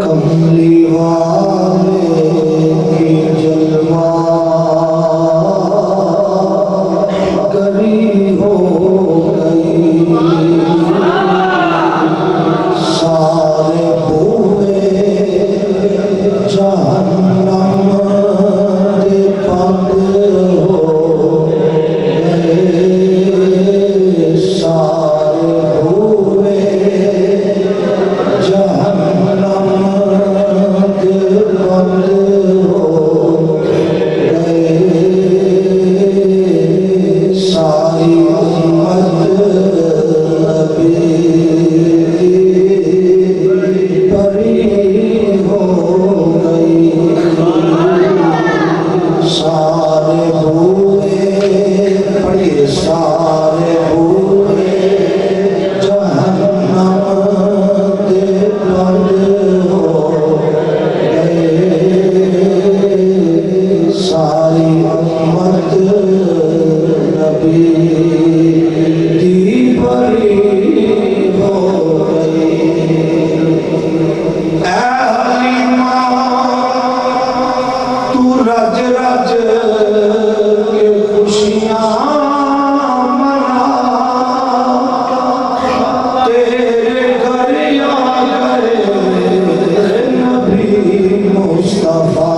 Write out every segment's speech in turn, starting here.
कमली वाले की जलवा उम्मत नबी दी भरी हो गई। ऐ हलीमा तू रज रज के खुशियां मना, तेरे घर आ गए नबी मुस्तफा।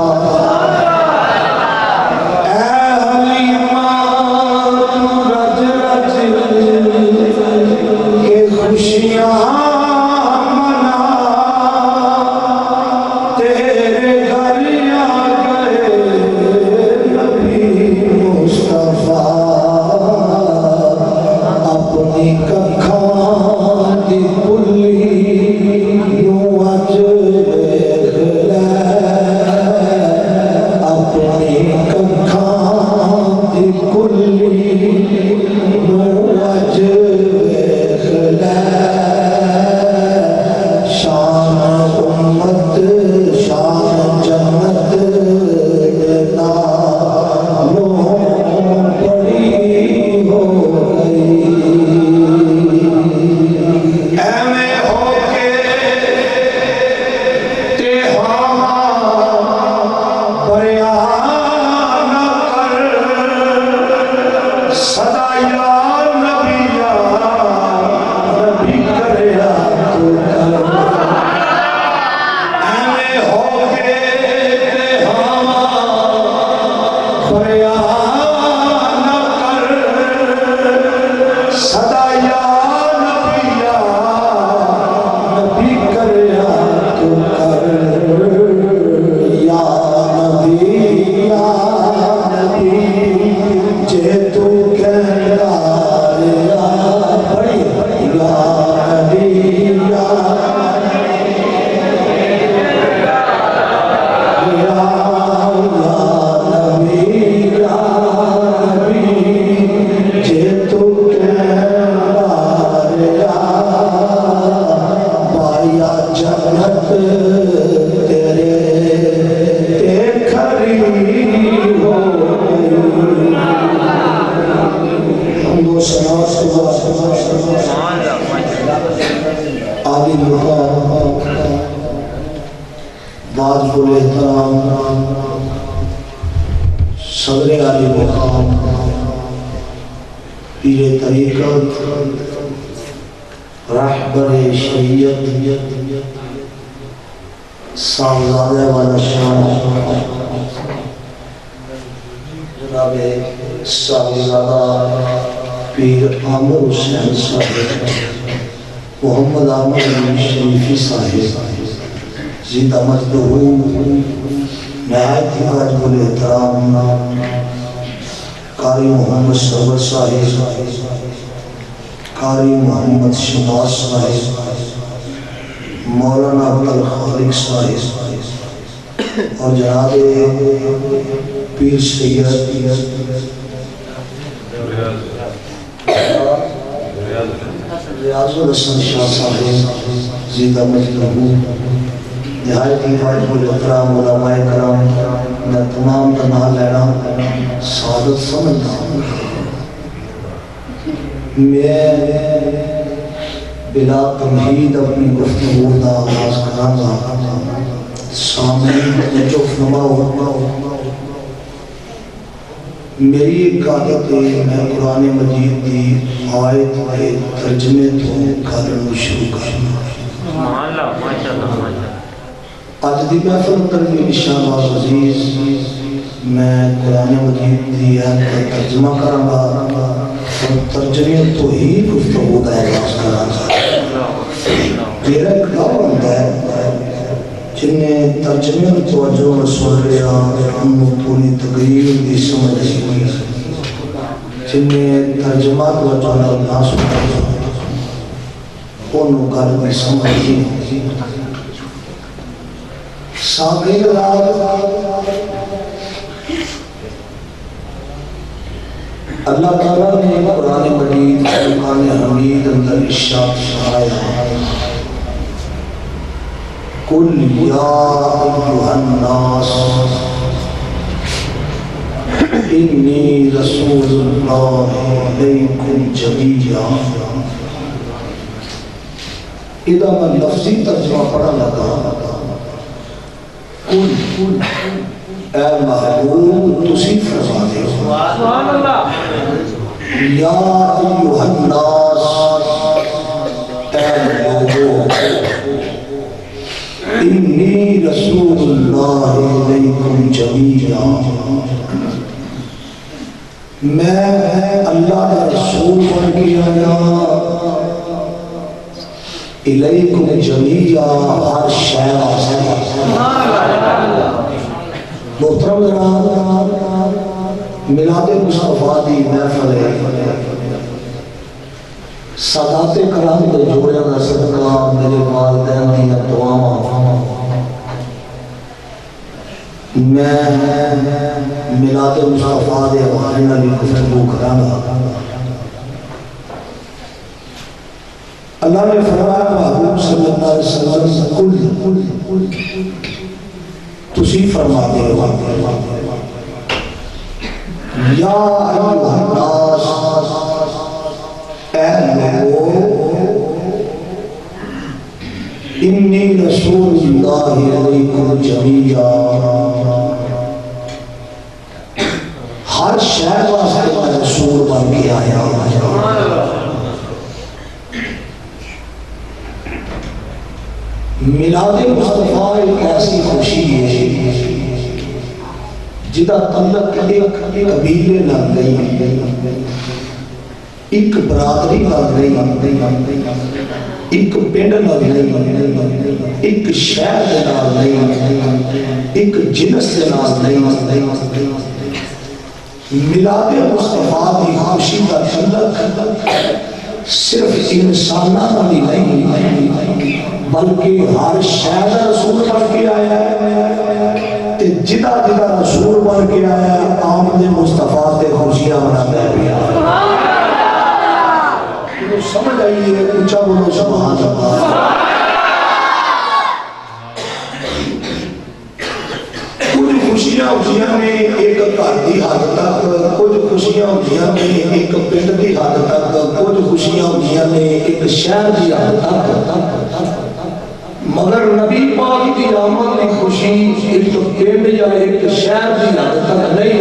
सदर आली मुकाम पीरे तरीक़त रहबर शरीयत साहबजादे वाला शान जनाब साहबजादा पीर आमिर हुसैन साहिब मोहम्मद आमिर शरीफी साहिब जिंदा मजदूर नहायत वाजिबुल एहतराम कारी मोहम्मद सरवर साहिब, कारी मोहम्मद शबाज साहिब, मौलाना अब्दुल खालिक साहिब और जनाब पीर सैयद रियाजुल हसन शाह साहिब जिंदा मजदूर नहायत वाजिबुल एहतराम उलमाए कराम मैं तमाम का नाम लेना सादत समझता हूँ। मैं बिला तमहीद अपनी गुफ्तगू का आगाज़ करांगा। सामने जो फरमा मेरी एक आदत है, मैं कुरान मजीद की आयत के तर्जमे तो करना शुरू करना। आज की महफिल करके इंशाअल्लाह अज़ीज़ मैं कुरान मजीद की आयत का तर्जमा करांगा और तर्जमे तो ही गुफ्तगू का आगाज़ करांगा। मेरा एक दावा होता है जिन्हें तर्जमे में तवज्जो न सुन रहा उन्हें पूरी तकरीर की समझ नहीं हुई, जिन्हें तर्जमा तवज्जो न सुन रहा उन्हें गल की समझ नहीं हुई। साबिर अल्लाह ताला ने कुरान मजीद फुरकान हमीद अंदर इरशाद फरमाया कुल या अय्युहन नास इन्नी रसूलुल्लाह अलैकुम जमीया। इदा मैं लफ्जी तर्जमा पढ़ा लगा, कुल ए महबूब तुसी फरमा दे, सुभान अल्लाह, या अय्युहन नास, ए लोगों, इन्नी रसूलुल्लाह अलैकुम जमीया, मैं अल्लाह का रसूल बन के आया, इलैकुम जमीया, हर शय मोहतरम जनाब, मिलाद मुस्तफा दी महफिल है, सादाते कराम दे जोड़ियां दा सदका, मेरे वालिदैन दी दुआवां, मैं मिलाद मुस्तफा दे हवाले नाल गुफ्तगू करांगा। अल्लाह ने फरमाया महबूब सल्लल्लाहु अलैहि वसल्लम कुल तुसी फरमा दे, या अय्युहन नास, ऐ लोगों, इन्नी रसूलुल्लाह अलैकुम जमीया, हर शहर वास्ते मैं रसूल बन के आया। मिलाद मुस्तफा एक ऐसी खुशी है जिदा तल्लक एक कबीले नाल नहीं, एक बरादरी नाल नहीं, एक पिंड नाल नहीं, एक शहर दे नाल नहीं, एक जिनस दे नाल नहीं। मिलाद मुस्तफा की खुशी का तल्लक सिर्फ इंसाना नाल ही नहीं, बल्कि हर शहर का रसूल बन के आया है, ते जिदा जिदा रसूल बन के आया आमद मुस्तफा ते खुशियां मनाता है। समझ आइए, ऊंचा बोलो सुभान अल्लाह। कुछ खुशियां होंदियां ने एक घर की हद तक, कुछ खुशियां होंदियां ने एक पिंड की हद तक, कुछ खुशियां होंदियां ने एक शहर की हद तक, मगर नबी पाक की आमद की खुशी एक पिंड या एक शहर की हद तक नहीं,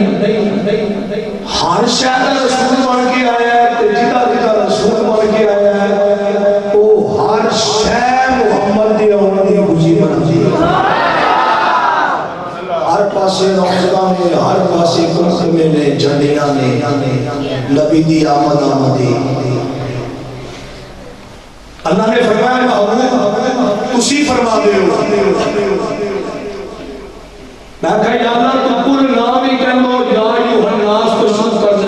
हर शहर का रसूल बन के आया है, जिदा जिदा रसूल बन के आया है वो हर शहर मुहम्मद की आमद की खुशी बनती है। हर पासे रौनकां ने, हर पासे कुमकुमे ने, झंडियां ने, नबी की आमद आमदी। अल्लाह ने फरमाया तुसी फरमा दे, मैं कहा या अल्लाह तू कुल नाम ही कह लो, या अय्युहन नास तो शुरू कर दे,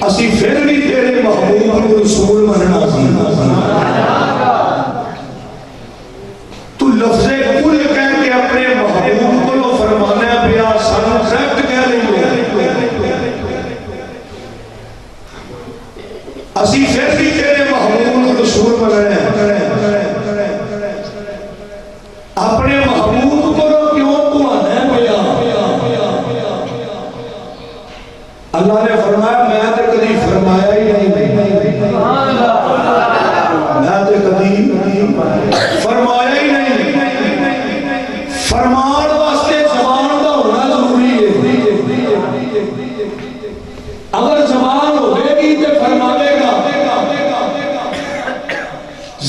असी फिर भी तेरे महबूब को रसूल मनना सी। तू लफ्ज़े कुल कह के अपने महबूब को फरमाना पिया, सानू डायरेक्ट कह रही है, असी फिर भी तेरे महबूब को रसूल मनना, अपने महबूब को क्यों बुआना पिया। अल्लाह ने फरमाया मैं तो कभी फरमाया ही नहीं, मैं तो कभी फरमाया ही नहीं। फरमान वास्ते जबान का होना जरूरी है, अगर जबान होगी तो फरमावेगा,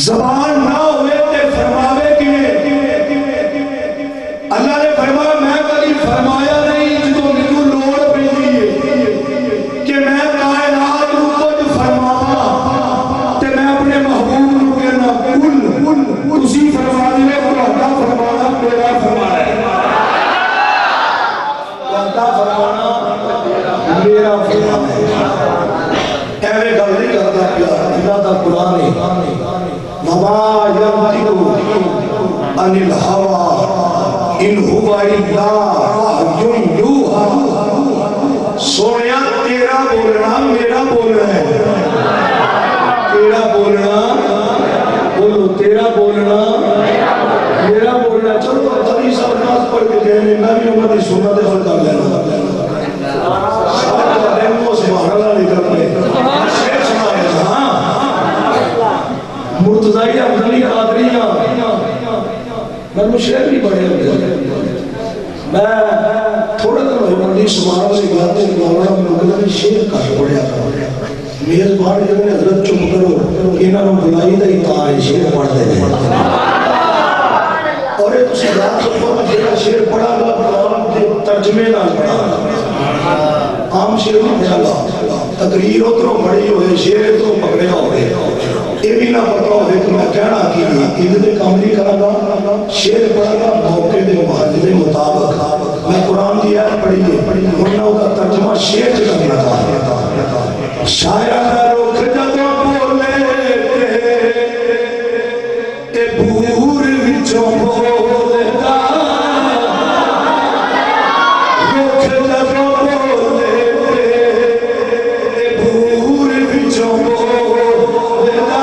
जबान ना होवे तो फरमावे किवें। अल्लाह ने फरमाया मैं कभी फरमाया नहीं जो मैनू लोड़ पैंदी है कि मैं कायनात नूं कुछ फरमावां ते मैं अपने महबूब नूं कहना कुल तुसी फरमा दिओ, तुहाडा फरमाना मेरा फरमाना है, तुहाडा फरमाना मेरा फरमाना है। ऐवें गल नहीं करदा पिया, अल्लाह दा कुरान है, वमा यंतिकु अनिल हवा इन हुवा इल्ला वहयुन यूहा। सोनिया तेरा बोलना मेरा बोलना है, तेरा बोलना बोलो, तेरा बोलना मेरा बोलना। चलो अभी सब नाज पढ़ के गए मैं भी उन्होंने सुनना दे फल कर लेना मुर्तजाई हमदमी कादरी मैं शेर भी बड़े होते मैं थोड़ा दिन हो मंडी समारोह वाली बात है मौलाना मुकदम शेर घट पढ़िया मेजबान जिन्होंने हजरत चुप करो इन्होंने बुलाई का ही तार है शेर पढ़ते हैं और ये तुम रात को जो शेर पढ़ागा तर्जमे ना पढ़ा आम शेर नहीं पढ़ागा तकरीर उधरों पढ़ी हो शेर तो पकड़े हो ये भी ना पता हो कि मैं कहना कि इनके काम नहीं करागा शेर पढ़ागा मौके के मुताबिक मैं कुरान की आयत पढ़ी है उन्होंने उसका तर्जमा शेर च करना था शायरा दा रुख जदों बोले ते भूर विचों बोलदा रुख जदों बोले ते भूर विचों बोलदा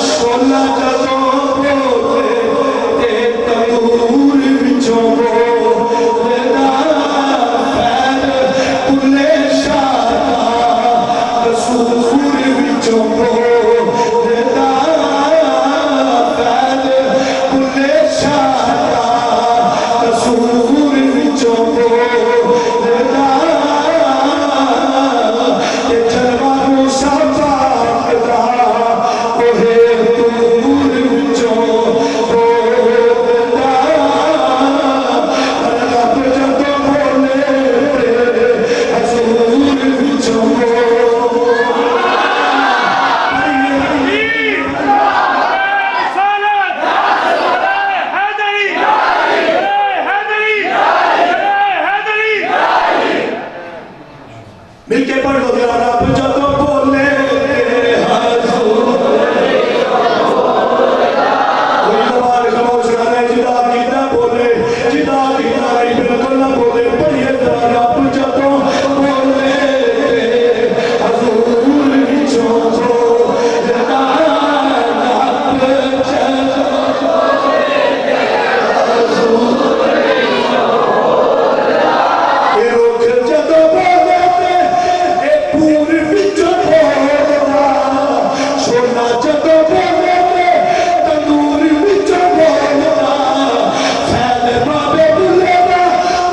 शोला जदों बोले ते तंदूर विचों बोलदा पैर बुले शादा रसूल विचों बोलदा पैर बुले शादा रसूल विचों बोलदा ये जलवा मुसाफा दा ओहे दूर विचों बोलदा रब जदों बोले रसूल विचों मिलके पढ़ लो जरा रब जदों बोले बिल्कुल ना बोले पढ़िए जरा रब जदों बोले हजूर विचों बोलदा रब जदों ये रुख जदों बोले ए पूर विचों बोलदा सोना जदों बोले तंदूर विचों बोलदा फैल बाबे बुलेदा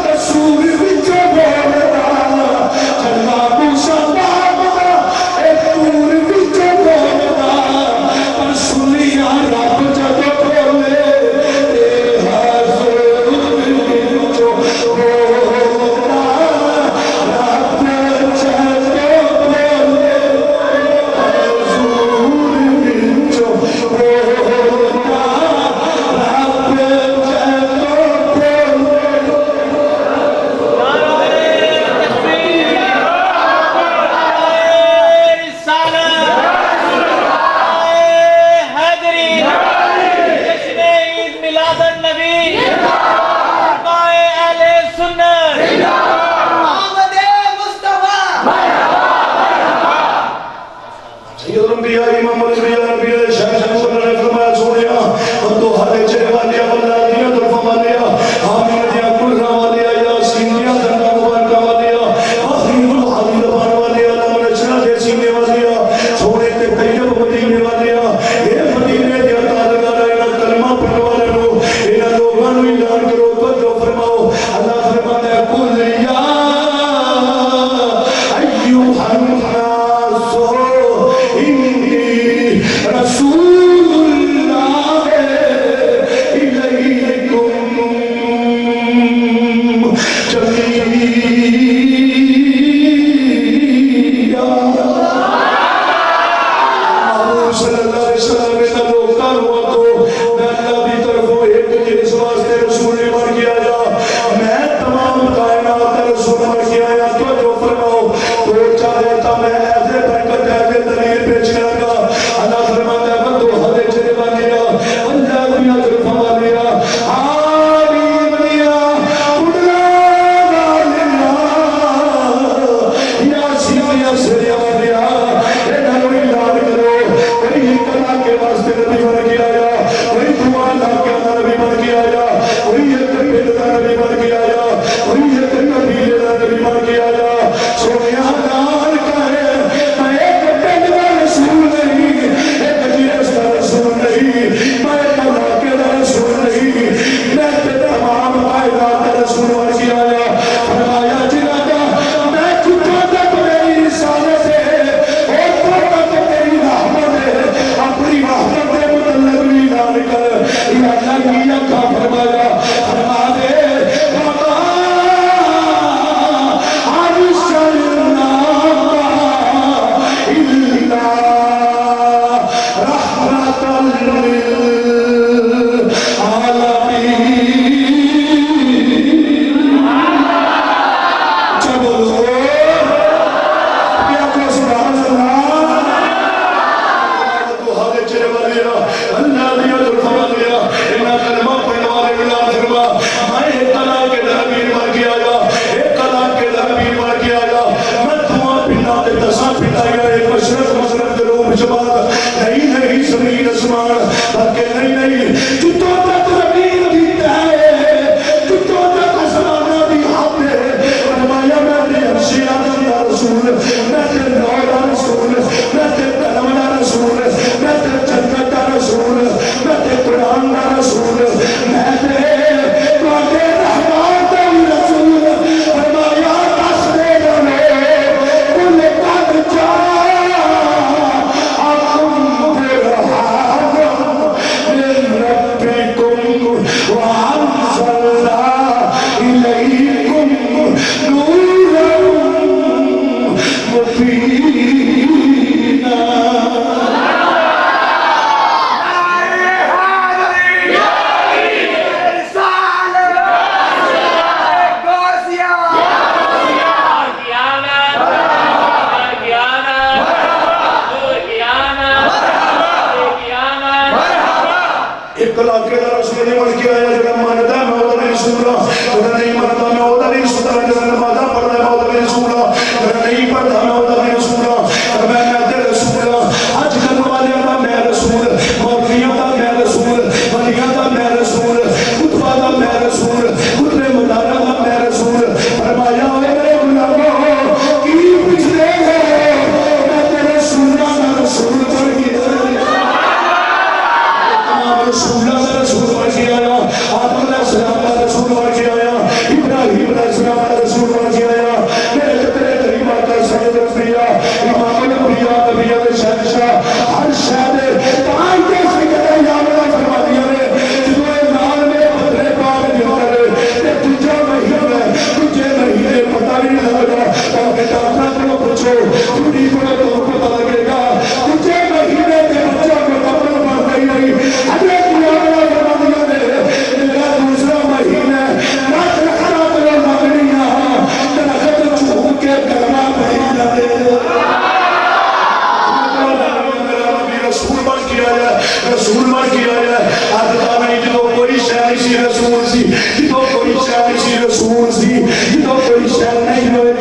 रसूल विचों बोलदा जलवा मूसा बाबा ए पूर विचों बोलदा पर सुनिया रब जदों बोले ए हजूर विचों बोलदा रब जदों बोले हजूर विचों बोलदा रब जदों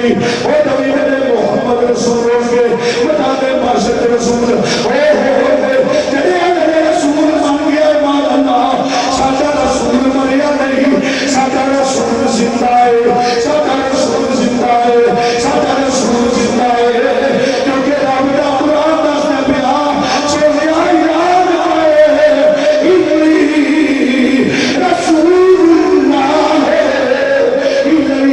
नबी ओ नबी मेरे मोहम्मद रसूल के बताते माशर रसूल ओ जड़े मेरे रसूल बन गया मान अल्लाह साडा रसूल मरिया नहीं साडा रसूल जिंदा है साडा रसूल जिंदा है साडा रसूल जिंदा है क्योंकि रब दा कुरान दसदा पिया सोनिया याद आए इन्नी रसूलुल्लाह इलैकुम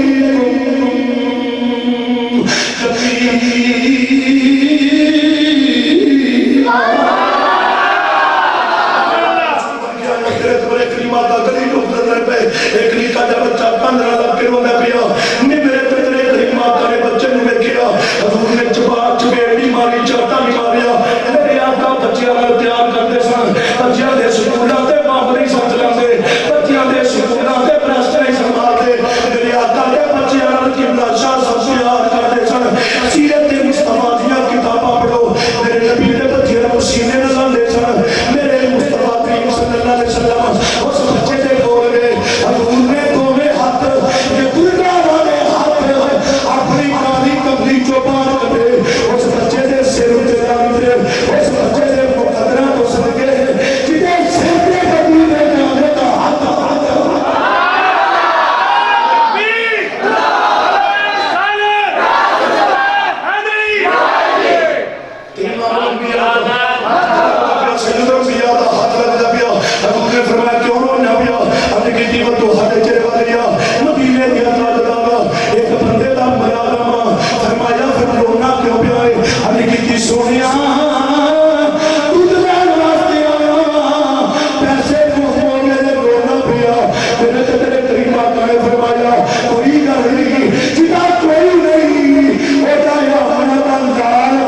एक निका जब बच्चा 15 लाख के रोंदा पिया नी मेरे पितरे तेरी माता ने बच्चे नु देखिया हजूर ने जवाब चपेड़ी मारी चाटा नहीं मारिया मेरे आका बच्चियां नु तैयार करते सन बच्चियां दे स्कूलां ते बाबरी समझ लांदे बच्चियां दे स्कूलां ते प्रश्न नहीं संभालते मेरे आका ने बच्चियां नु किबला शाह सब तैयार करते सन सीरत ते मुस्तफा दी किताबां पढ़ो मेरे नबी ने बच्चियां नु सीने न लांदे सन मेरे मुस्तफा करीम सल्लल्लाहु अलैहि वसल्लम उस बच्चे दे कोल गए हजूर ने दोवे हाथ ये गुरगा वाले हाथ अपनी काली कमली चो बाहर कटे उस बच्चे दे सिर ते रखते उस बच्चे दे मुकद्दरा तो सदके जिदे सिर ते कबूल ने जाने दा हाथ फरमाया क्यों रोना पिया अपनी गिनती को तो हाथ चले वालिया मदीने दिया ताजदारा एक बंदे दा मलामा फरमाया फिर रोना क्यों पिया अपनी गिनती सोनिया दूध लेने वास्ते आया पैसे को मेरे रोना पिया मेरे तेरे करीम आका ने फरमाया कोई गल नहीं जिदा कोई नहीं ओदा या अपना बंदार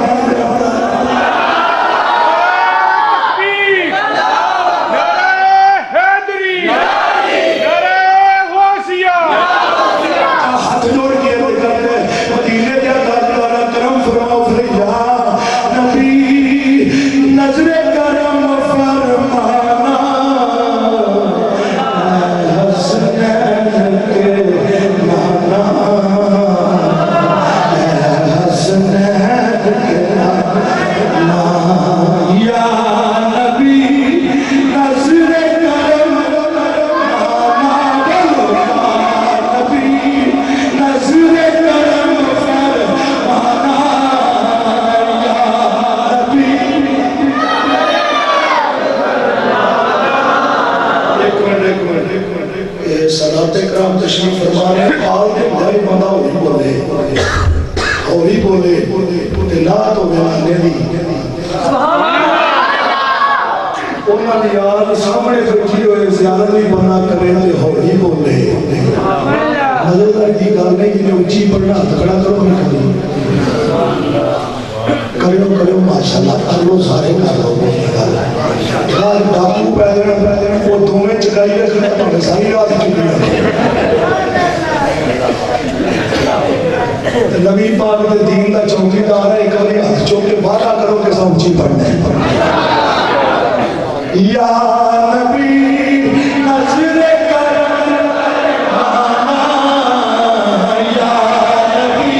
सामने बैठी हुए ज़्यादा नहीं बना करे हौली बोले नजरदारी की गल नहीं जिन्हें उच्ची पढ़ना खड़ा करो करो करो माशाल्लाह कर लो सारे कर लो डाकू पैदल वो दोवें चकाई रखना सारी रात चुकी नबी पाक के दीन का चौकीदार है एक बार हाथ चुक के वादा करो कि सब उच्ची पढ़ना है या नबी नजरे करम आना या नबी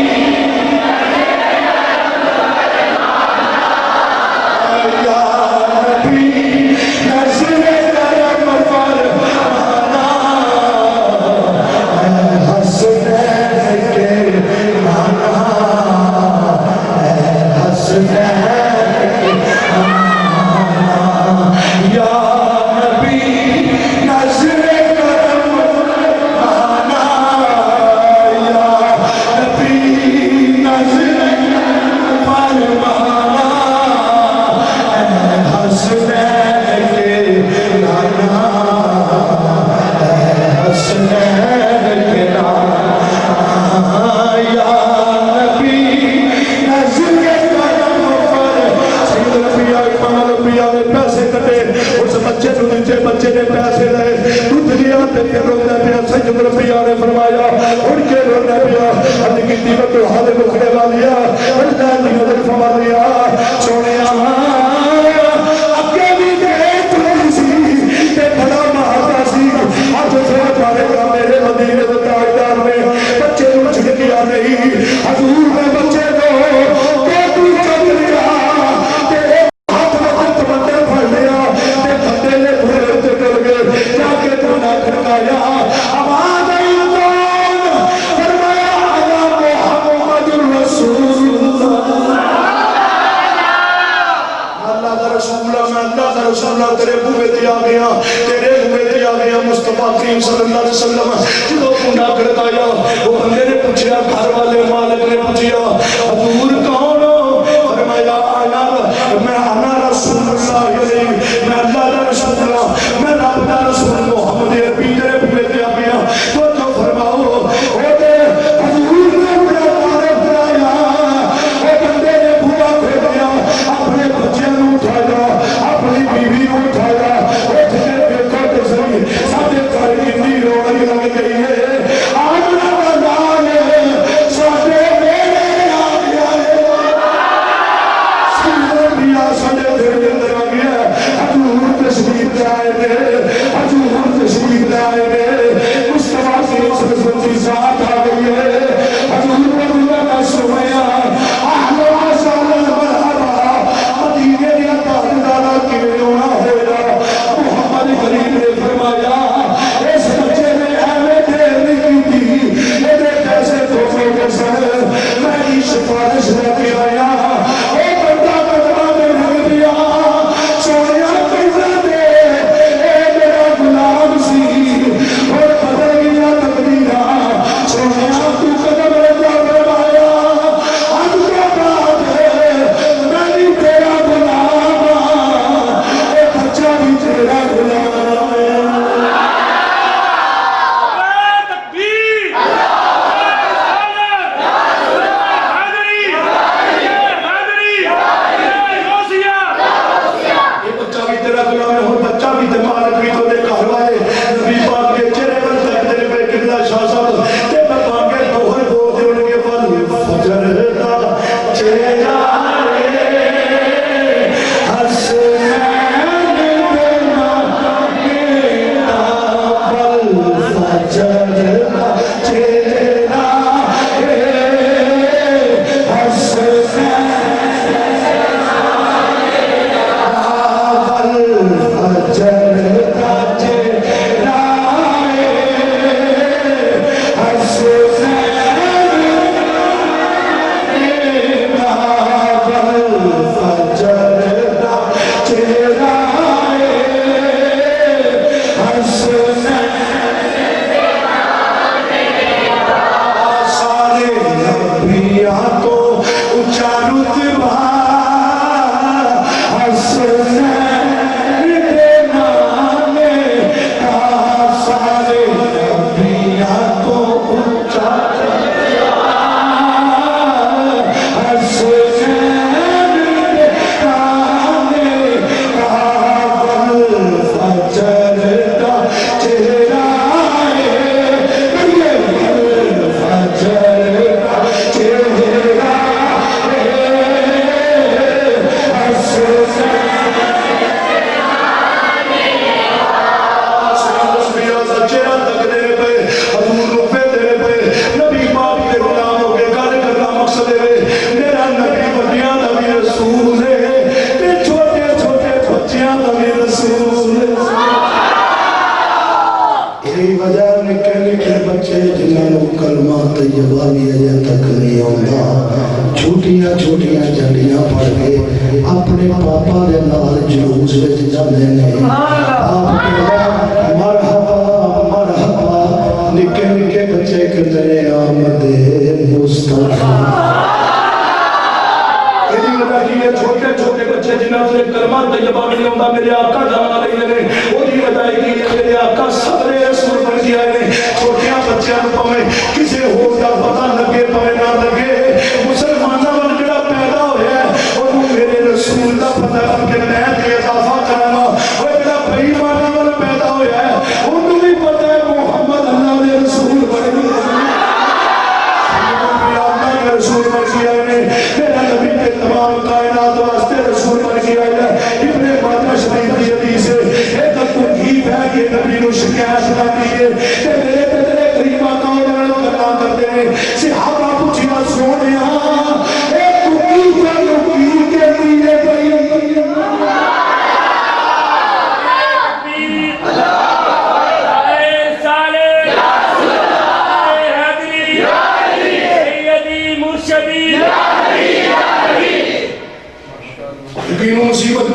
या नबी नजरे करम फरमाना हसनैन के नाना हसनैन या नबी नजरे करम आना या नबी नजरे फरमाना हसनैन के नाना हसनैन के नाना या नबी नजरे करम रुपया ने पैसे कटे उस बच्चे को दूसरे बच्चे ने पैसे ले तू दुनिया ते रोना पिया सैयद रुपया ने फरमाया उड़ के रोना पिया अज की दीवत तो हाल मुखड़े वालिया अल्लाह की नजर फरमा लिया सोनिया अगे भी देख रही सी ते बड़ा महाता सी आज फिर मारेगा मेरे मदीने के ताजदार ने बच्चे को छिड़किया कर रही हजूर ने बच्चे को तू चल लिया तेरे हाथ में हाथ बंदे फड़ लिया ते बंदे ने पूरे उत्ते कर गए जाके धोना खड़काया आवाज आई कौन फरमाया अना मुहम्मदुर रसूलुल्लाह अल्लाह का रसूल मैं अल्लाह का रसूल तेरे बूहे ते आ गया तेरे बूहे ते आ गया मुस्तफा करीम सल्लल्लाहु अलैहि वसल्लम जो कुंडा खड़काया वो बंदे ने पूछा घर वाले मालिक ने पूछा हजूर कौन फरमाया अना मैं अना रसूलुल्लाह मैं अल्लाह का रसूल मैं रब का रसूल मोहम्मद अरबी तेरे बूहे ते आ गया तो जो फरमाओ ओ ते हजूर ने बड़ा तारीफ कराया वो बंदे ने बूहा खोलिया अपने बच्चों को उठाया अपनी बीवी को उठाया उठ के देखो तो सही साडे घर कितनी रौनक लग गई है आमना का नाम साडे मेरे आ गया है साडे मियां साडे दिल के अंदर आ गया हजूर तशरीफ लाए ने हजूर तशरीफ लाए ने मुस्तफा की सरस्वती जात आ गई है हजूर ने दुआ का सुनाया आहलो असल मरहबा मदीने दिया ताजदारा किवें होना होगा मोहम्मद करीम ने फरमाया इस बच्चे ने एवें देर नहीं की मेरे पैसे धोखे के सर मेरी सिफारिश लेके आया ओ बंदा बदला में रख दिया सोनिया पैसा दे ए मेरा गुलाम सी और बदल गया तकदीरा सोनिया तू कदम रखा फरमाया आज के बाद मैं भी तेरा गुलाम ए बच्चा भी तेरा गुलाम है ये बच्चा भी तेरा गुलाम है और बच्चा भी ते मालिक भी तो दे घर वाले नबी पाक के चेहरे पर तकदीर पे किबला शाह साहब ते बता के दोहर बोल दे उनके फल फजर दा चेहरा रे हसनैन दे माता फल फजर दा चेहरा रे हसनैन छोटियां जड़ियां पढ़ के अपने पापा के नाल जुलूस विच जांदे ने आप कहंदा मरहबा मरहबा निके निके बच्चे कहंदे ने आमदे मुस्तफा एदी वजह की छोटे छोटे बच्चे जिन्हां से कलमा तैयबा नहीं आउंदा मेरे आका दा नाम लेंदे ने ओदी वजह की मेरे आका सबरे रसूल बन गया ने छोटियां बच्चों को भावें किसी होर दा पता लगे भावें ना लगे मुसलमानां वाल जेड़ा पैदा होया ओनू मेरे रसूल दा पता लगे मैं ते इजाफा करांगा ओ जेड़ा बेईमानां वाल पैदा होया ओनू भी पता है मोहम्मद अल्लाह दे रसूल बन गए रसूल बन गया ने मेरा नबी के तमाम कायनात वास्ते रसूल बन गया है इब्ने माजा शरीफ की हदीस है एक कुंगी बह के नबी नु शिकायत आती है ते मेरे ते तेरे करीम आका नाल गल्लां करदे ने सहाबा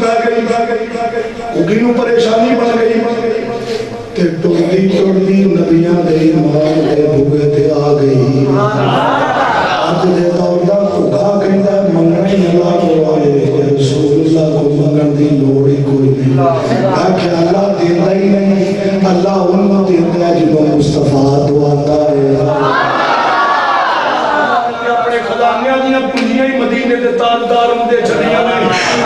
पै गई, कुकी नूं परेशानी बन गई ते टुरदी टुरदी नबियां दे ईमान दे बुगे ते आ गई। अज दे दौर दा घुगा कहंदा मंगना ही अल्लाह को आए रसूलुल्लाह को मंगण दी लोड़ ही कोई नहीं। आख्या अल्लाह देंदा ही नहीं, अल्लाह उन्होंने देंदा है जो मुस्तफा दुआंदा है। अपने खजानियां दी पूंजियां ही मदीने दे ताजदार हुंदे चलियां ने।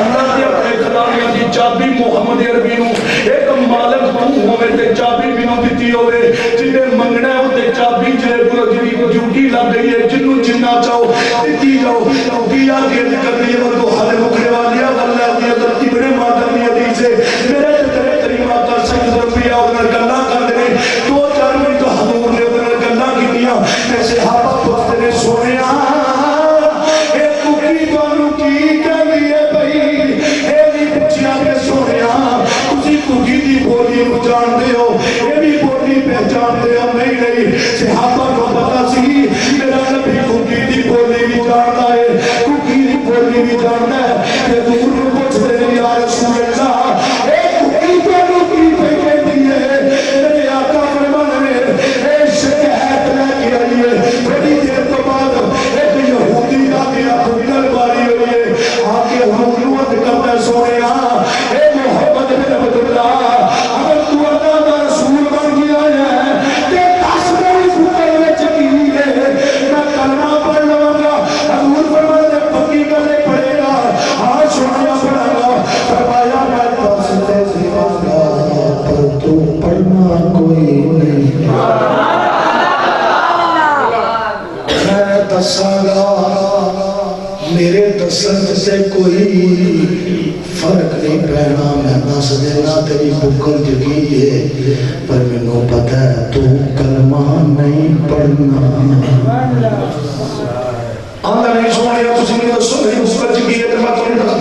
अल्लाह दे अपने खजानियां दी चाबी मुहम्मद अरबी नूं एक मालिक तू होवे ते चाबी बिनों दित्ती होवे। जिन्ने मंगना है उते चाबी जेरे कोल जिहदी ड्यूटी लग गई है, जिन्नू जिन्ना चाहो दित्ती जाओ। क्योंकि यार गिरद करनी है वो हद मुखरे वालिया वल्ला दी गलती बड़े माता दी हदीस है। मेरे ते तेरे करीम आका सैयद रबिया उन्हां गल्लां करदे ने। 2-4 मिनट तो हजूर ने उन्हां गल्लां कीतियां ते सहाबा पुछदे ने सोनिया ए कुकी तुहानू की कहंदी है भई? ए भी पुछिया के सोनिया तुसी कुकी दी बोली नूं जानदे हो, ए भी बोली पहचानदे हो? नहीं नहीं, सहाबा को पता सी मेरा नबी कुकी दी बोली भी जानदा है, कुकी दी बोली भी जानदा है। ते दूर नूं पुछदे ने या रसूल अल्लाह ए कुकी तुहानू की कहंदी है? मेरे आका फरमांदे ने ए शिकायत लेके आई है। बड़ी देर तो बाद एक यहूदी आ गया, खुदल बारी हुई है, आके हजूर नूं अर्ज करदा सोनिया ए मोहम्मद बिन अब्दुल्लाह अगर तू अल्लाह दा रसूल बन गया है ते दस मेरी फुकर विच की है, मैं कलमा पढ़ लवांगा। हजूर फरमांदे पक्की गल पढ़ेगा? हां सोनिया पढ़ांगा। फरमाया मैं दस ते सिवांगा पर तू पढ़ना कोई नहीं। मैं दसांगा, मेरे दसन से कोई फर्क नहीं पैना। मैं दस देना तेरी बुकल जगी है, पर मैनू पता है तू कलमा नहीं पढ़ना। आंदा नहीं सोनिया तुसी मैनू दसो मेरी बुकल जगी है ते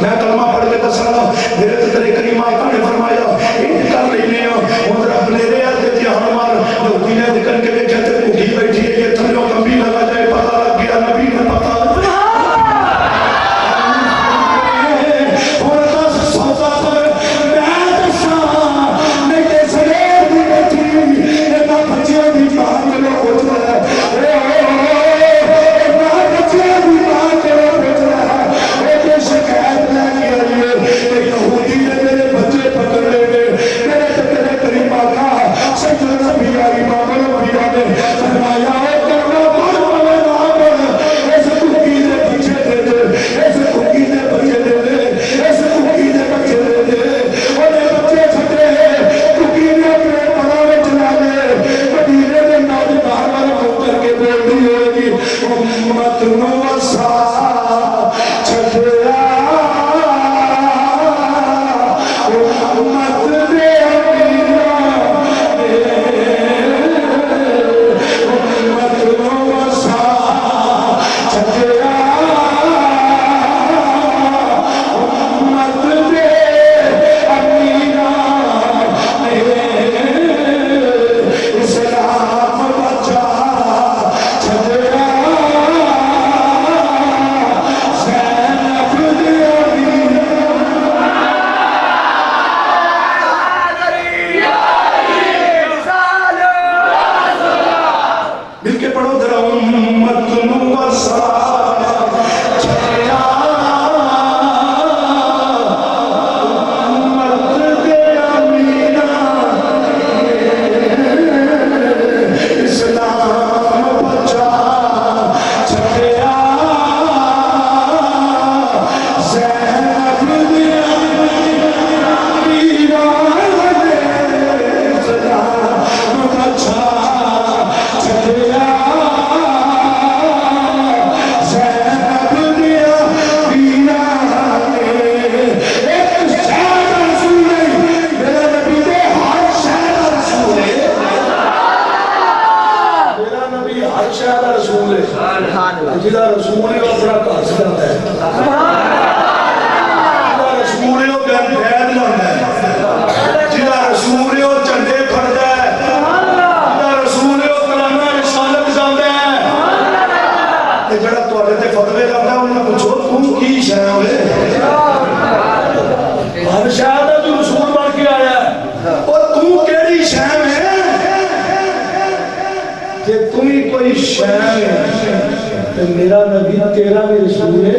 मैं कलमा पढ़ के दसांगा। मेरे ते तेरे करीम आका ने फरमाया इंज कर लेने आ हुण रब ने रेया ते ध्यान मार। लोकी ने दिखन के देखा ते भूखी बैठी है, ये थल्लों कंबी लगा जाए पता लग गया नबी ने पता। जिला रसूल है अपना घर सजाता है, जिला रसूल है बैद लाता है, जिला रसूल है झंडे फड़ता है, जिला रसूल है कलामा रिसालत जाता है। जरा तुहाडे ते फतवे करदा उन्हें पूछो तू की शै होवे बादशाह दा तू रसूल बन के आया और तू केड़ी शैन है जे तुम ही कोई शैन है तो मेरा नबी तेरा भी रसूल है।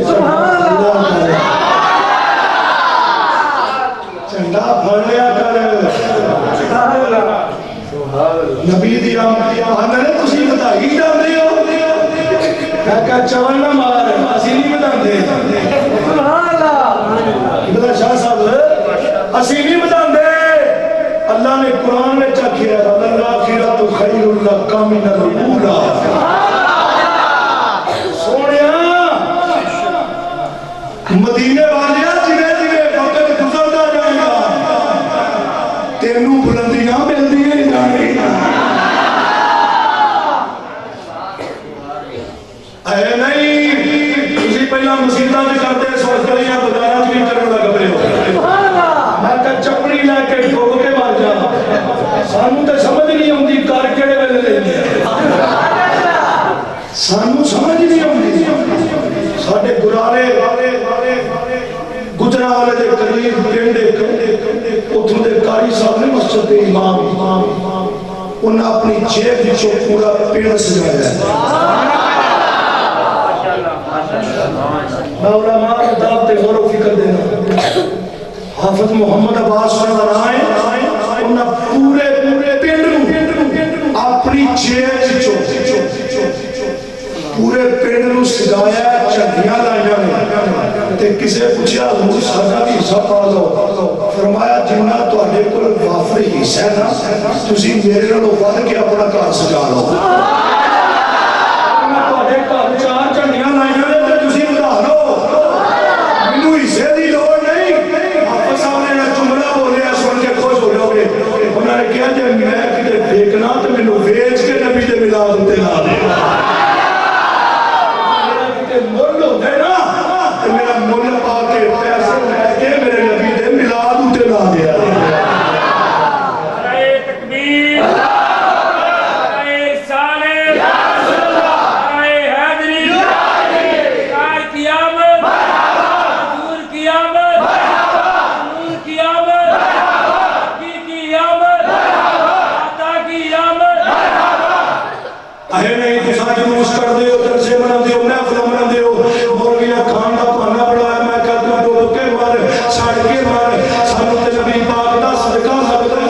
झंडा फड़ लिया कर नबी दी आमद तुसी बधाई जाते हो मैं कहा चवल ना मार असी नहीं बताते शाह साहब असी नहीं बताते। अल्लाह ने कुरान में आखिया तो खैरुल लक मिनल ऊला सोनिया मदीने वाले जिवें जिवें वक्त गुजरता जाएगा तेनू बुलंदियां मिलदियां ही जाएंगी। ऐ नहीं तुसी पहला मसीतां च करदे सो गलियां बाजारां च भी करन लग पए हो। मैं कहा चपड़ी लैके ठोक के मर जा सानू तो समझ नहीं आती कर केड़े वेले लेंदे सानू समझ नहीं आती। साडे गुरारे गुजरा वाले दे करीब पिंड उत्थों दे कारी साहब ने मस्जिद दे इमाम उन्हें अपनी जेब विचों पूरा पिंड सजाया। मैं उलमा किताब ते गौर फिक्र देना हाफिज मोहम्मद अब्बास राय उन्हें पूरे पिंड अपनी जेब विचों पूरे पिंड नूं सजाया झंडियां लाइयां ते किसे पूछया हुजूर साडा भी हिस्सा पा लो फरमाया जिन्ना तुहाडे कोल वाफरी हिस्सा है ना तुसी मेरे नालों वध के अपना घर सजा लो। मैं तुहाडे घर चार झंडियां लाइयां ने ते तुसी वधा लो मैनू हिस्से दी लोड़ नहीं। हाफिज साहब ने जुमला बोलिया सुन के खुश हो जाओगे। उन्होंने कहा जे मैं किते देखना तो मैनू वेच के नबी दे मिलाद उत्ते ला दे मुल होंदे ना ते मेरा मुल पा के पैसे लैके मेरे नबी दे मिलाद उत्ते ला दिया। नारे तकबीर नारे साले नारे हैदरी नारे क़यामत हुजूर क़यामत नूर क़यामत की क़यामत आता की क़यामत। अहे नहीं तुसा जुलूस कर दे हो जलसे बनाते हो महफिल बनाते हो मौलविया खान का बहाना बनाया मैं कहता हूं डुब के मर सड़ के मर सानू ते नबी पाक दा सदका लगदा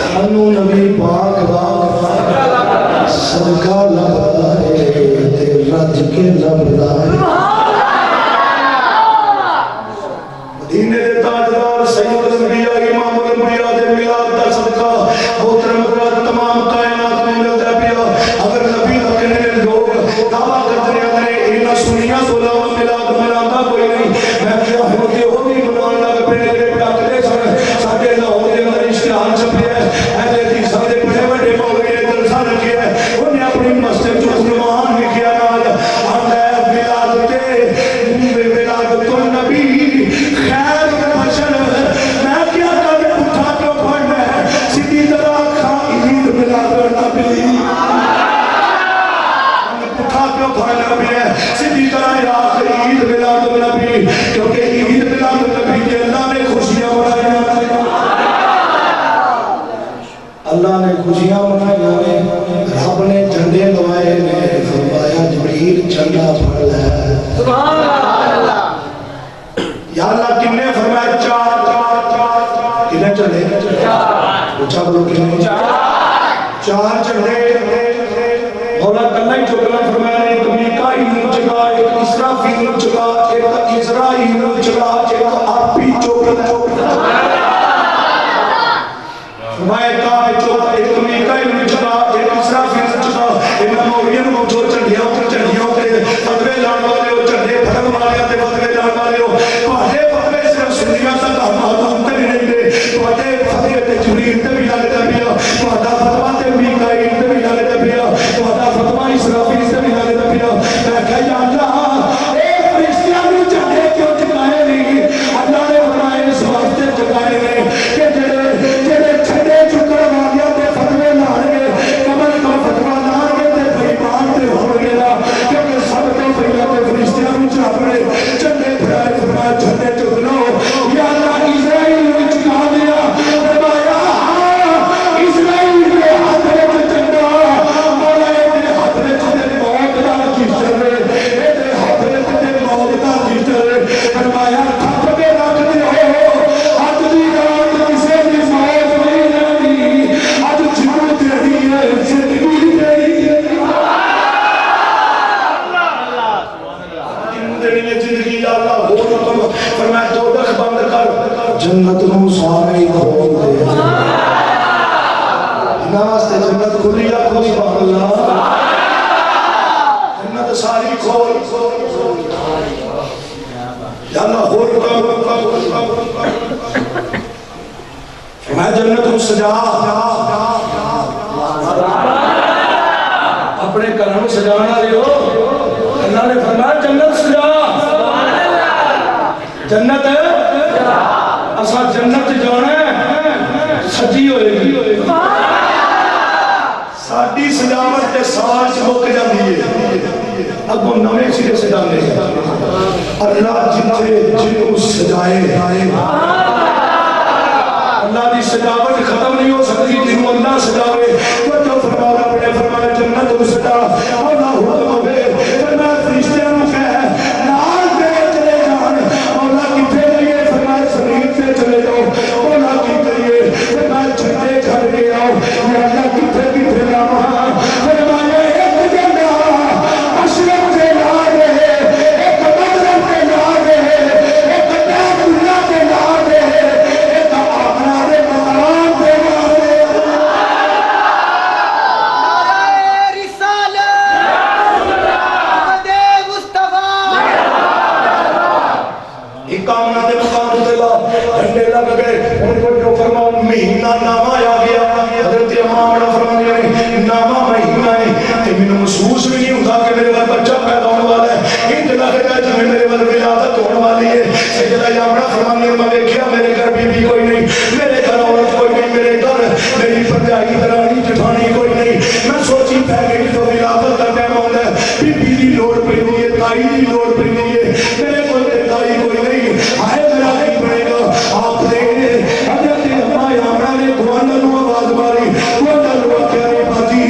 सानू नबी पाक दा सदका लगदा है ते रज के लगदा है। मदीने दे ताजदार सैयद अंबिया इमाम अंबिया दे मिलाद दा सदका मोहतरम तमाम कायनात में मिलता पिया। अगर नबी अपने लोग दावा करते हैं इन्हें सुनिया बोलावा मिलाद मनाता कोई नहीं मैं क्या हो के वो भी मनाने लग पे मेरे डकदे सन साडे लाहौर दे अंदर इश्तिहार छपे है अहले हदीस दे बड़े बड़े मौलवी ने जलसा रखे है उन्हें अपनी मस्जिद च कुर्बान लिखिया नाल आंदा है मिलाद के मिलाद तो नबी खैर बशर मैं क्या कर उठा क्यों पढ़ना है सीधी तरह खा ईद मिलाद नबी उठा क्यों पढ़ना भी है सीधी तरह याद ईद मिलाद नबी क्योंकि ईद मिलाद नबी के अल्लाह ने खुशियां मनाई अल्लाह ने खुशियां मनाई रब ने झंडे लवाए ने फरमाया जबरील झंडा फड़ ले सुभान अल्लाह या अल्लाह किन्ने फरमाया चार किन्ने झंडे ऊंचा बोलो किन्ने चार झंडे मौला कल्ला ही चुकला फरमाया एक मीकाईल चुका एक इसराफील चुका एक इजराइल चुका एक आपी चुका फरमाया का चुका एक मीकाईल चुका एक इसराफील चुका इन मौलियों को जो झंडियां उते फतवे लाने वाले हो झंडे फड़न वाले ते फतवे लाने वाले हो ਤੁਹਾਡੇ फतवे सिर्फ सुन्नियां तक महदूद ते नहीं रहंदे ਤੁਹਾਡੇ फतवे ते जबरील ते भी लगदा पिया ਤੁਹਾਡਾ फतवा ते मीकाईल ते भी लगदा पिया ਤੁਹਾਡਾ फतवा इसराफील ते भी लगदा पिया मैं कह या अल्लाह एक फरिश्तियां ने झंडे क्यों चुकाए नहीं अल्लाह ने फरमाया इस वास्ते चुकाए मैं जन्नत को सजा अपने घर में सजाना लियो। अल्लाह ने फरमाया जन्नत सजा, जन्नत असा जन्नत जाना सजी होएगी। साडी सजावट ते साल च मुक जाती है, अगों नवे सिरे सजाने। अल्लाह जिथे जिन्हों सजाए, अल्लाह की सजावट खत्म नहीं हो सकती जिन्हों अल्लाह सजावे। तो जो फरमाया अपने फरमाया जन्नत को सजा। अल्लाह हुक्म होवे फरमाया फरिश्तियां नु कह नाल पे चले जान। अल्लाह किथे जाइए फरमाया शरीर पे चले जाओ। अल्लाह की करिए फरमाया झंडे खड़ के आओ। या अल्लाह किथे किथे जावा फरमाया एक जन्नत अशरफ के नाल है, एक मदरब के नाल है, एक ताकुल्ला के नाल है, एक आमना दे मकान पे नाल है। कामना दे मकान ते ला झंडे लग गए। उनको जो फरमाओ महीना नामा आ गया। हजरत अम्मा फरमाने ने नामा महीना है ते मैनू महसूस भी नहीं होता कि मेरे वाल बच्चा पैदा होने वाला है। इंज लगता जिवें मेरे वाल विलादत होने वाली है। सैयदा अम्मा फरमाने मैं देखा मेरे घर बीबी कोई नहीं, मेरे घर औरत कोई नहीं, मेरे घर मेरी भरजाई दरानी जठानी कोई नहीं। मैं सोची पै गई तो विलादत का टाइम आउंदा है, बीबी की लोड़ पैंदी है, ताई की लोड़ पैंदी है, मेरे कोल ताई कोई नहीं। हाय मेरा नहीं बनेगा। आपने हजरत अम्मा यामना ने गुआंढ नूं आवाज मारी। गुआंढ नूं आख्या रे बाजी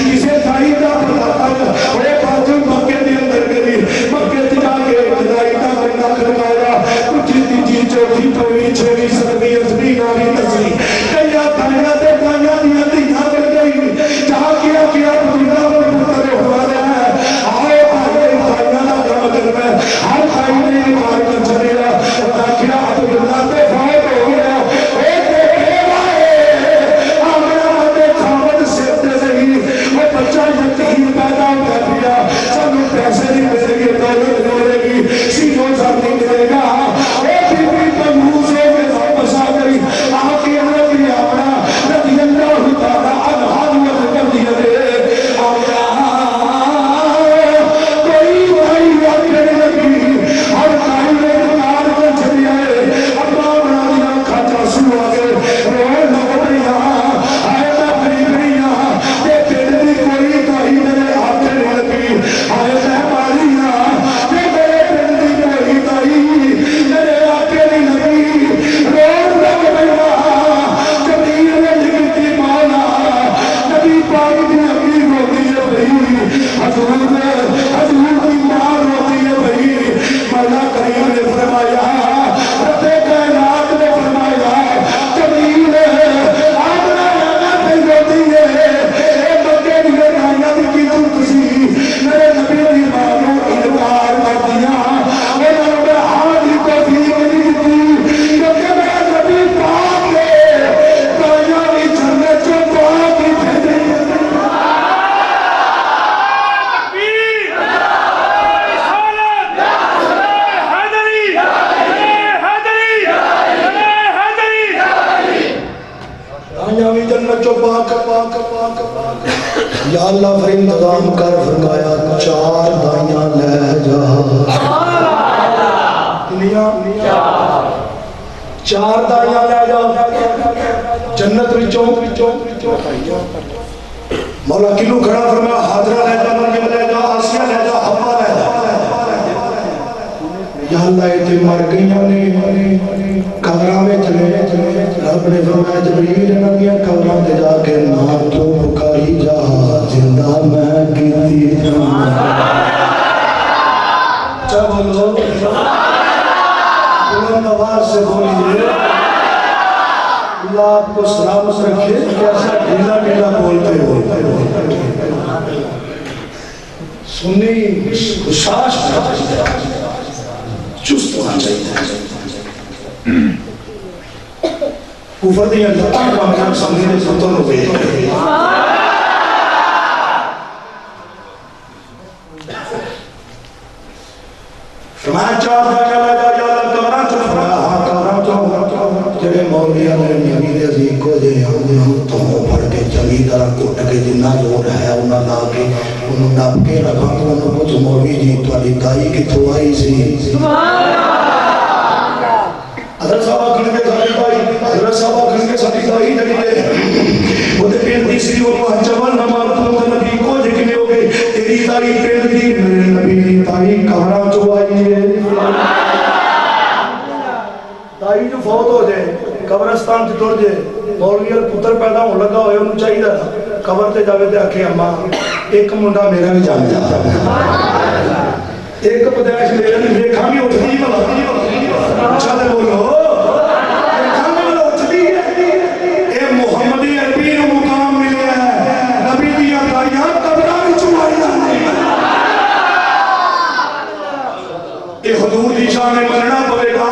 किसे ताई दा पता कर ओए बाजू मक्के दे अंदर गई। मक्के च जाके ताई दा बंदा खड़काया। कुछ तीजी चौथी पौवी छेवीं सतवीं अठवीं नौवीं दसवीं कईया ताइयां ते ताइयां दियां धीआं बन गई। जाके आख्या पुत्रा पुत्र होने वाला है। आए भाई ताइयां दा काम करना है। हर ताई ने इनकार कर छड़िया। आखिया अब्दुल्ला ते फायद हो गया। ए तेरे भाई आमना दे खावत सिर ते नहीं वो बच्चा यतीम पैदा कर दिया। सानू पैसे नहीं मिलेंगे, दौलत नहीं मिलेगी, सीनों साथ नहीं मिलेगा। ए बीबी तमूज हो के वापस आ गई। आके नबी आमना नबी अल्लाह ताला अनहारियत कर दिया रे। आमना कोई भाई आके नबी हर भाई ने इनकार कर छड़िया है। अम्मा बना दिया खाचा सुन आ गए रोए लग रही। आए मैं गरीब नहीं हाँ ते पिंड दी कोई ताई मेरे हाथ नहीं लगी। आए मैं मारी हाँ ते मेरे पिंड दी कोई ताई मेरे आके नहीं लगी। रोड लग गया जमीन में लिखती मौला नबी पाक दी अम्मी रोती है भाई। हजूर की मां रोती है भाई। मौला करीम ने फरमाया रब्बे कायनात ने फरमाया जमीन आमना आना पे रोती है। ए मक्के दी ताइयां दी की तुसी मेरे नबी दी मां नूं इनकार कर दिया। उन्हां नूं मैं हाथ दी तौफीक नहीं दी क्योंकि मेरा नबी पाक ने ताइयां दी जन्नत चों दुआ की भेजी। जन्नत चो पाक पाक पाक पाक। या अल्लाह फिर इंतजाम कर फरमाया चार दाइयां ले जा। चार दाइयां ले जा जन्नत विचों। मौला किनू खड़ा फरमाया हाजरा ले जा, मरियम ले जा, आसिया ले जा, हव्वा ले जा। या अल्लाह ये मर गईयां ने कब्रां में चले। रब ने फरमाया जबरील इन्हां दियां कब्रां ते जाके ना तू पुकारी जा जिंदा मैं कीती सब लोग बुलंद आवाज से बोलिए अल्लाह आपको सलामत रखे। कैसा ढीला ढीला बोलते हो सुन्नी खुशाश चुस्त होना चाहिए। कुफर दियां लत्तां कामयाब समझी दे पुत्तर हो गए। फरमाया चार दाया लगा या अल्लाह कबरां च फरमाया हां कबरां च जेड़े मौलवी मेरे नबी दे अजीज को जे हम तो फड़ के चंगी तरह घुट के जिन्ना जोर है उन्ना ला के उन्होंने नप के रखा तो उन्होंने कुछ मौलवी जी तुहाडी ताई कित्थों आई सी अदर साहब आखणगे साडी ताई अदर साहब आखणगे साडी ताई जड़ी है ओदे पिंड दी सी ओनू जवान ना मार तू ते नबी को जे किने हो गए तेरी ताई पिंड दी मेरे नबी दी ताई कबरां चों आई है ताई जो फौत हो जाए कब्रिस्तान च टुर जाए मौलवी पुत्र पैदा होने लगा होए उन्हें चाहिए कबर ते जावे ते आखे अम्मा एक मुंडा मेरा भी जान जा एक पदैश ले लेनी देखा भी उठती भला अच्छा ते बोलो देखा भी उठती है ए मुहम्मदी अरबी नु मुकाम मिले है नबी दियां ताईयां कबरां विच आई जांदी ए हुजूर दी शान मनना पवेगा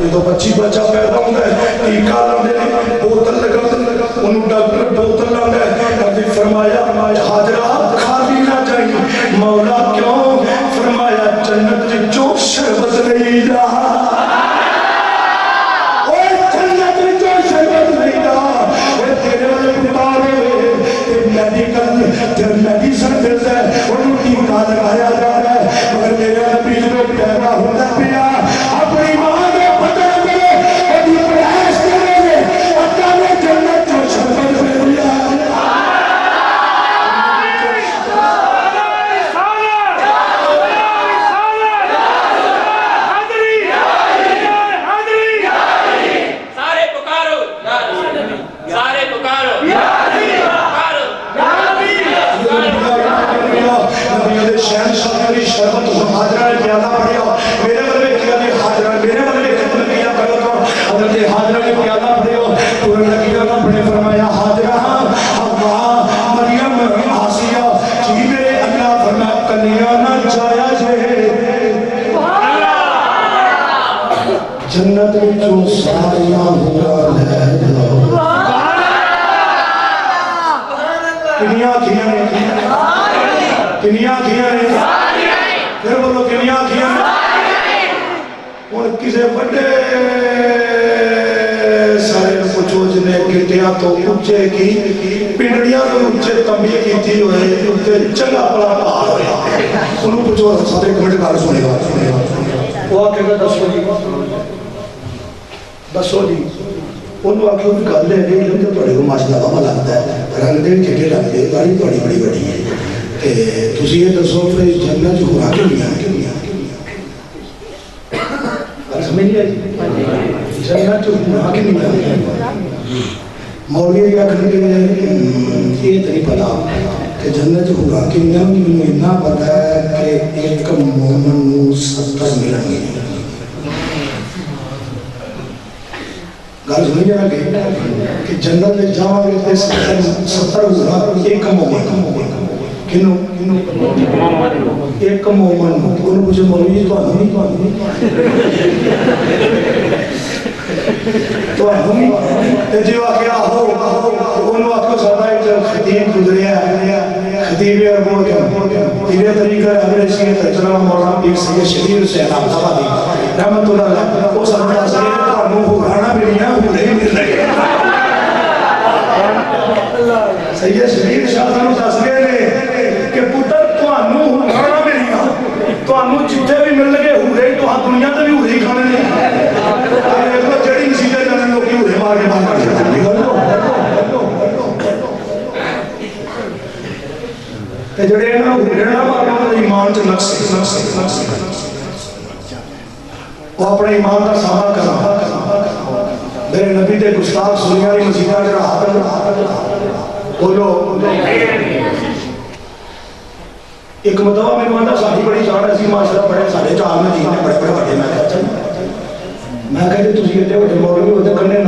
आपका बच्ची बच्चा पैदा होता है टीका लाते बोतल लगा डॉक्टर बोतल लाता फरमाया हाजरा खाली ना चाहिए मौला क्यों फरमाया जन्नत जो शरबत नहीं रहा मेडिसिन मिलता है उन्होंने टीका लगाया जा रहा है मगर मेरा नबी जो पैदा होता पिया अपनी मां के पता करो यदि प्रयास करोगे अल्लाह ने जन्नत जो शरबत में दिया सारे पुकारो सारे पुकारो शहन शादी शरबत हाजरा ने प्याला पड़िया मेरे वाले हाजरा मेरे वाले जन्नत विचों सारियां हुआ ले जाओ। किनिया खिया ने फिर बोलो किनिया खिया ने। और किसी बड़े सारे पुछो जिन्हें गिटिया तो उच्चे की पिंडड़िया तो उच्चे तंबी की होए उत्ते चंगा भला पहाड़ होया उन्होंने पुछो सारे कमेंट कर सुनेगा वो आखेगा दसो जी उन्होंने आखिर भी गल है नहीं तो थोड़े को माशा बाबा लगता है रंग दे चिट्टे लगते गाड़ी थोड़ी बड़ी बड़ी है तो ये दसो फिर जन्नत च खुराक समझ नहीं आई जन्नत च खुराक मौलवी आखने ये तो नहीं पता कि जन्नत च खुराक मैंने इन्ना पता है कि एक मोमन 70 मिलेंगे। गल सुनी जाना कि जन्नत में जाओगे तो 70 होगा एक मोमन किनो एक मोमन उन्होंने पूछे मौलवी जी तो जो आके आहो उन्होंने आखो सादा एक खतीब गुजरिया खतीब अरबो इधर तरीका हमने इसके तर्जुमा मौलाना पीर सैयद शबीर हुसैन अहमदाबादी रहमतुल्लाह अलैह वो सादा से ਤੁਹਾਨੂੰ ਹੁਰਾਣਾ ਮਿਲਣਾ ਹੁਰੇ ਮਿਲ ਲਗੇ सैयद शबीर शाह ਸਾਨੂੰ ਦੱਸ ਗਏ ਨੇ ਕਿ ਪੁੱਤਰ ਤੁਹਾਨੂੰ ਹੁਰਾਣਾ ਮਿਲਣਾ ਤੁਹਾਨੂੰ ਜਿੱਥੇ ਵੀ ਮਿਲ ਲਗੇ ਹੁਰੇ ਹੀ ਤੁਹਾਨੂੰ ਦੁਨੀਆ ਤੇ ਵੀ ਹੁਰੇ ਹੀ ਖਾਣੇ ਨੇ ਜਿਹੜੀ ਮਸੀਤਾਂ ਜਾਣੇ ਲੋਕੀ ਹੁਰੇ ਮਾਰ ਕੇ ਬਾਹਰ ਕੱਢ ਦਿੰਦੇ ਨੇ ਤੇ ਜਿਹੜੇ ਇਹਨਾਂ ਨੂੰ ਹੁਰੇ ਨਾ ਮਾਰਨਾ ਉਹਨਾਂ ਦੇ ਈਮਾਨ ਚ ਨਕਸ वो अपने ईमान का सामना करना मेरे नबी के गुस्ताख सुनिया मसीदा बोलो एक मतवा मैंने आता साड़ी बड़ी चाड़ ऐसी माशा बड़े साढ़े 4 में 3 बड़े बड़े बड़े मैं कहते तुम एडे बड़े मौलवी होते कन्ने